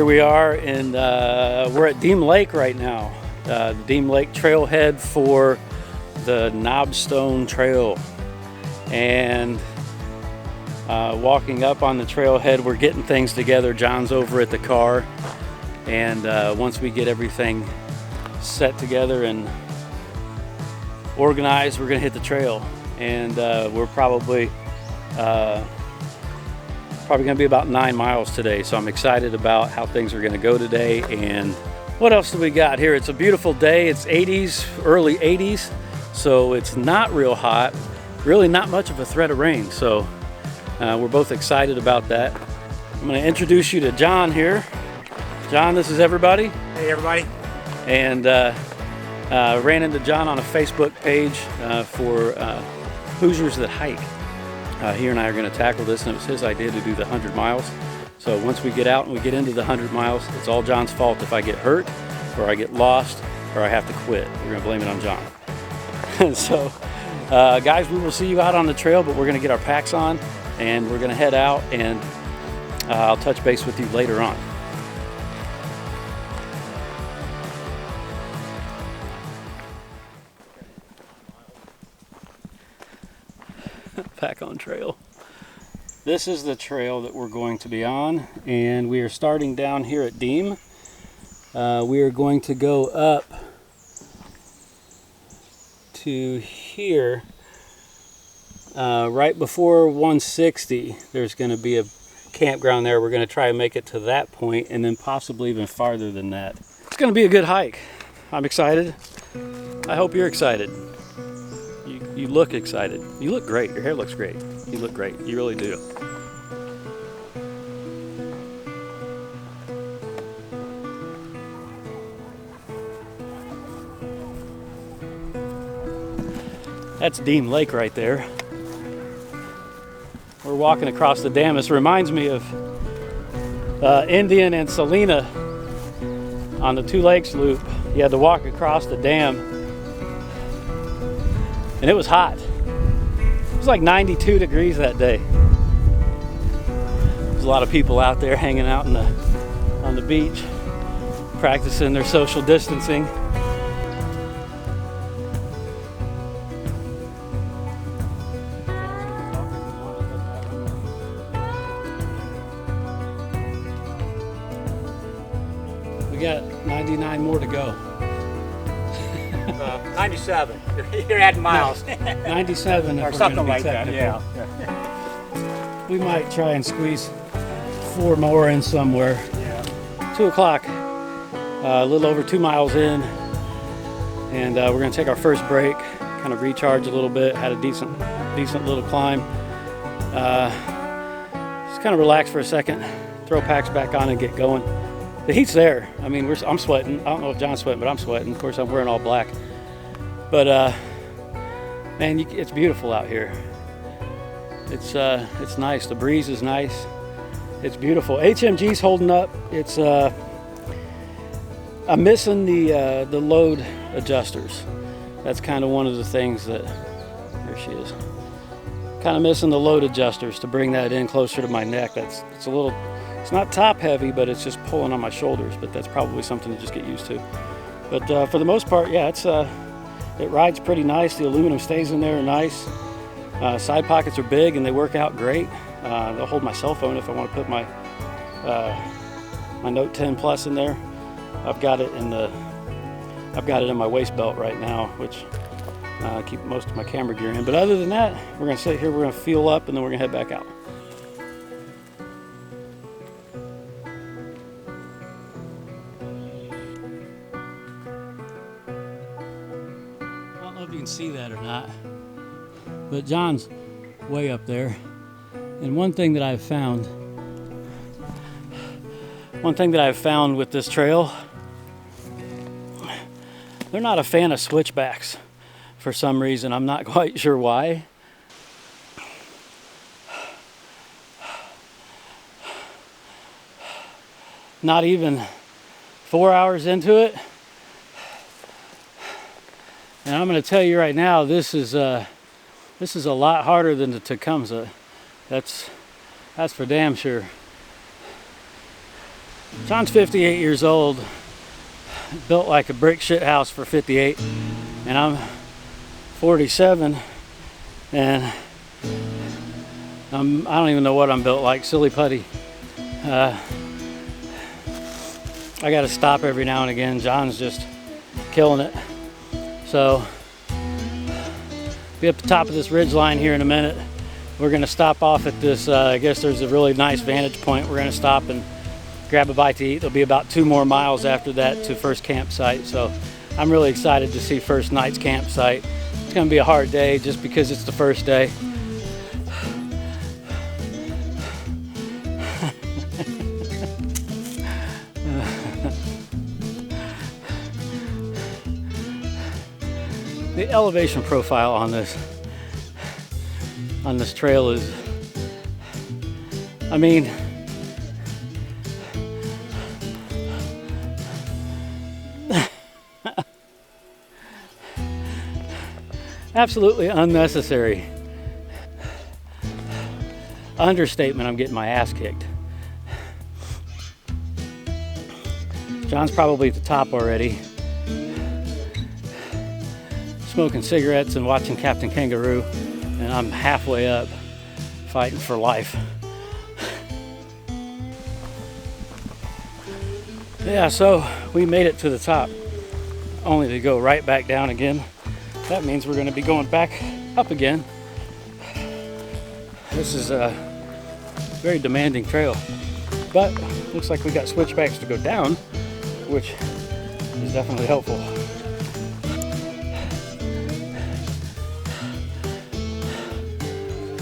Here we are, and we're at Deam Lake right now. The Deam Lake trailhead for the Knobstone Trail. And walking up on the trailhead, we're getting things together. John's over at the car. And once we get everything set together and organized, we're gonna hit the trail. And we're probably gonna be about 9 miles today. So I'm excited about how things are gonna go today. And what else do we got here? It's a beautiful day. It's 80s, early 80s. So it's not real hot, really not much of a threat of rain. So we're both excited about that. I'm gonna introduce you to John here. John, this is everybody. Hey everybody. And ran into John on a Facebook page for Hoosiers that hike. He and I are going to tackle this, and it was his idea to do the 100 miles. So once we get out and we get into the 100 miles, it's all John's fault if I get hurt, or I get lost, or I have to quit. We're going to blame it on John. So guys, we will see you out on the trail, but we're going to get our packs on, and we're going to head out, and I'll touch base with you later on. Back on trail. This is the trail that we're going to be on, and we are starting down here at Deam. We are going to go up to here. Right before 160, there's going to be a campground there. We're going to try and make it to that point, and then possibly even farther than that. It's going to be a good hike. I'm excited. I hope you're excited. You look excited. You look great. Your hair looks great. You look great. You really do. That's Deam Lake right there. We're walking across the dam. This reminds me of Indian and Salina on the Two Lakes loop. You had to walk across the dam. And it was hot. It was like 92 degrees that day. There's a lot of people out there hanging out on the beach, practicing their social distancing. We got 99 more to go. 97. You're adding miles. 97 or something like that. Yeah. We might try and squeeze 4 more in somewhere. Yeah. 2 o'clock. A little over 2 miles in, and we're going to take our first break, kind of recharge a little bit. Had a decent little climb. Just kind of relax for a second, throw packs back on, and get going. The heat's there. I mean, I'm sweating. I don't know if John's sweating, but I'm sweating. Of course, I'm wearing all black. But man, it's beautiful out here. It's nice. The breeze is nice. It's beautiful. HMG's holding up. It's I'm missing the load adjusters. That's kind of one of the things that, there she is. Kind of missing the load adjusters to bring that in closer to my neck. It's not top heavy, but it's just pulling on my shoulders. But that's probably something to just get used to. But for the most part, yeah, it rides pretty nice. The aluminum stays in there nice. Side pockets are big and they work out great. They'll hold my cell phone if I want to put my my Note 10 Plus in there. I've got it in my waist belt right now, which I keep most of my camera gear in. But other than that, we're gonna sit here, we're gonna fuel up, and then we're gonna head back out. I don't know if you can see that or not, but John's way up there. And one thing that I've found with this trail, they're not a fan of switchbacks for some reason. I'm not quite sure why. Not even 4 hours into it. And I'm going to tell you right now, this is a lot harder than the Tecumseh. That's for damn sure. John's 58 years old, built like a brick shit house for 58, and I'm 47, and I don't even know what I'm built like, silly putty. I gotta stop every now and again. John's just killing it. So, be up the top of this ridge line here in a minute. We're gonna stop off at this, I guess there's a really nice vantage point. We're gonna stop and grab a bite to eat. There'll be about 2 more miles after that to first campsite. So I'm really excited to see first night's campsite. It's gonna be a hard day just because it's the first day. The elevation profile on this trail is, I mean, absolutely unnecessary. Understatement, I'm getting my ass kicked. John's probably at the top already, smoking cigarettes and watching Captain Kangaroo, and I'm halfway up fighting for life. Yeah, so we made it to the top, only to go right back down again. That means we're going to be going back up again. This is a very demanding trail, but looks like we got switchbacks to go down, which is definitely helpful.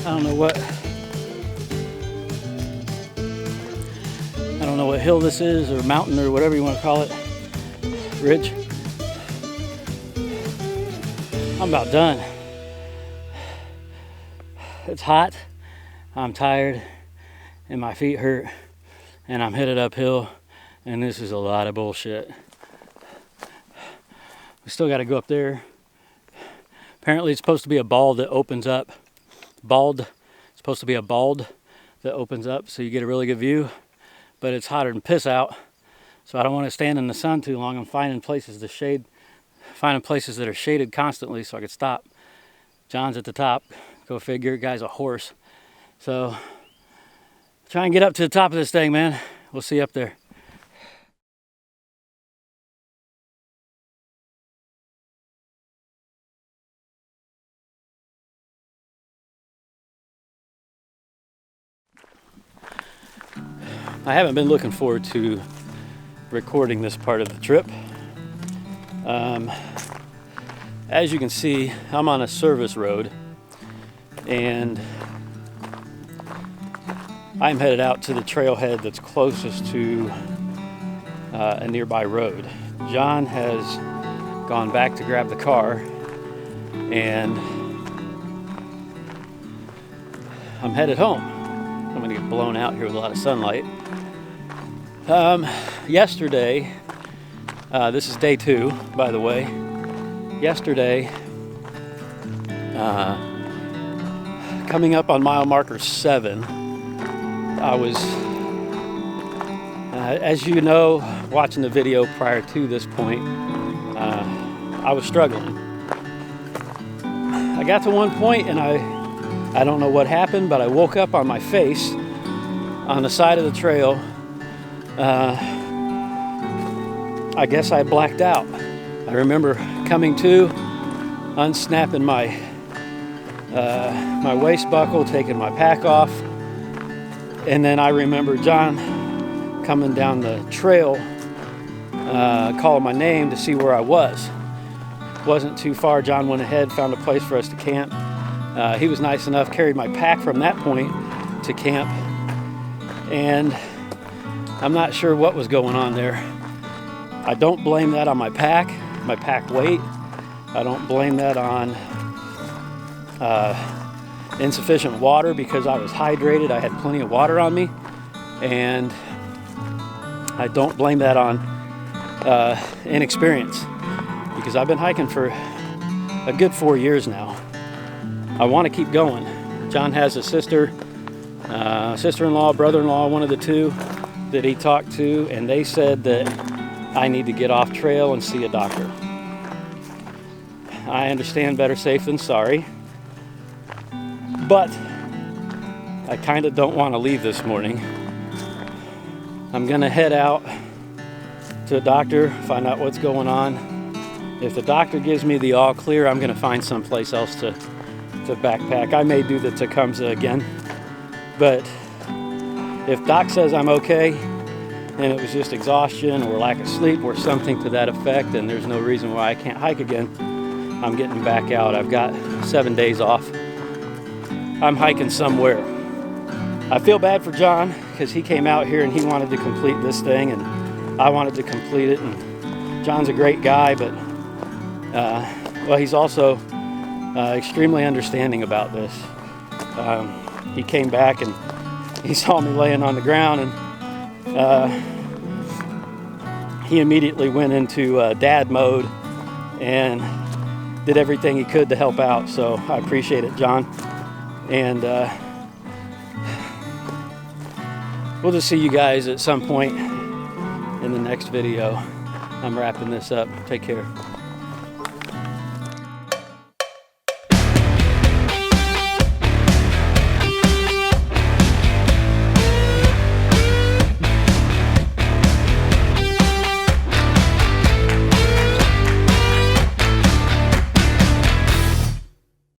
I don't know what hill this is, or mountain, or whatever you want to call it. Ridge. I'm about done. It's hot, I'm tired, and my feet hurt, and I'm headed uphill, and this is a lot of bullshit. We still got to go up there. Apparently it's supposed to be a bald that opens up. It's supposed to be a bald that opens up so you get a really good view, but it's hotter than piss out, so I don't want to stand in the sun too long. I'm finding places that are shaded constantly so I could stop. John's at the top, go figure, guy's a horse. So try and get up to the top of this thing, man. We'll see you up there. I haven't been looking forward to recording this part of the trip. As you can see, I'm on a service road, and I'm headed out to the trailhead that's closest to a nearby road. John has gone back to grab the car, and I'm headed home. I'm gonna get blown out here with a lot of sunlight. Yesterday, this is day 2, by the way. Yesterday, coming up on mile marker 7, I was, as you know, watching the video prior to this point, I was struggling. I got to one point and I don't know what happened, but I woke up on my face on the side of the trail. I guess I blacked out. I remember coming to, unsnapping my waist buckle, taking my pack off, and then I remember John coming down the trail, calling my name to see where I was. Wasn't too far. John went ahead, found a place for us to camp. He was nice enough, carried my pack from that point to camp, and I'm not sure what was going on there. I don't blame that on my pack weight. I don't blame that on insufficient water, because I was hydrated. I had plenty of water on me, and I don't blame that on inexperience, because I've been hiking for a good 4 years now. I want to keep going. John has a sister-in-law, brother-in-law, one of the two. that he talked to, and they said that I need to get off trail and see a doctor. I understand better safe than sorry, but I kind of don't want to leave this morning. I'm gonna head out to a doctor, find out what's going on. If the doctor gives me the all clear, I'm gonna find someplace else to backpack. I may do the Tecumseh again, but if Doc says I'm okay and it was just exhaustion or lack of sleep or something to that effect, and there's no reason why I can't hike again, I'm getting back out. I've got 7 days off. I'm hiking somewhere. I feel bad for Jon because he came out here and he wanted to complete this thing, and I wanted to complete it. And Jon's a great guy, but well, he's also extremely understanding about this. He came back and he saw me laying on the ground, and he immediately went into dad mode and did everything he could to help out. So I appreciate it, Jon. And we'll just see you guys at some point in the next video. I'm wrapping this up. Take care.